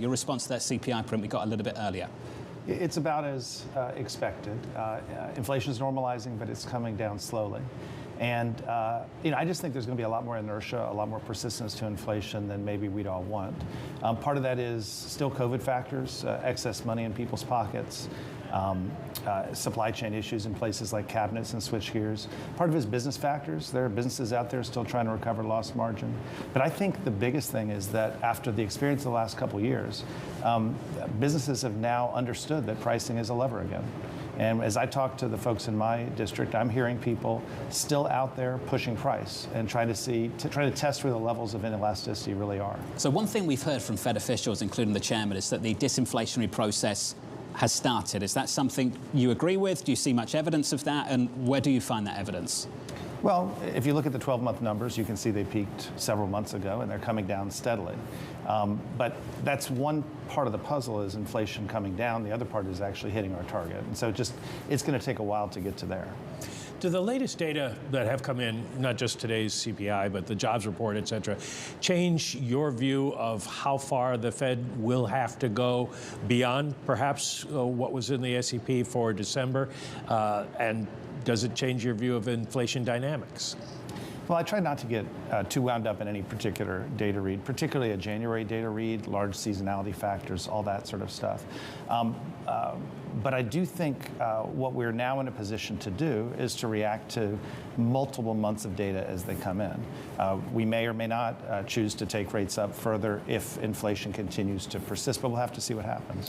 Your response to that CPI print we got a little bit earlier? It's about as expected. Inflation is normalizing, but it's coming down slowly. And I just think there's going to be a lot more inertia, a lot more persistence to inflation than maybe we'd all want. Part of that is still COVID factors, excess money in people's pockets, supply chain issues in places like cabinets and switchgears. Part of it is business factors. There are businesses out there still trying to recover lost margin. But I think the biggest thing is that after the experience of the last couple of years, businesses have now understood that pricing is a lever again. And as I talk to the folks in my district, I'm hearing people still out there pushing price and trying to test where the levels of inelasticity really are. So one thing we've heard from Fed officials, including the chairman, is that the disinflationary process has started. Is that something you agree with? Do you see much evidence of that? And where do you find that evidence? Well, if you look at the 12-month numbers, you can see they peaked several months ago, and they're coming down steadily. But that's one part of the puzzle, is inflation coming down. The other part is actually hitting our target. And so it's going to take a while to get to there. Do the latest data that have come in, not just today's CPI, but the jobs report, et cetera, change your view of how far the Fed will have to go beyond perhaps what was in the SEP for December? And does it change your view of inflation dynamics? Well, I try not to get too wound up in any particular data read, particularly a January data read, large seasonality factors, all that sort of stuff. But I do think what we're now in a position to do is to react to multiple months of data as they come in. We may or may not choose to take rates up further if inflation continues to persist, but we'll have to see what happens.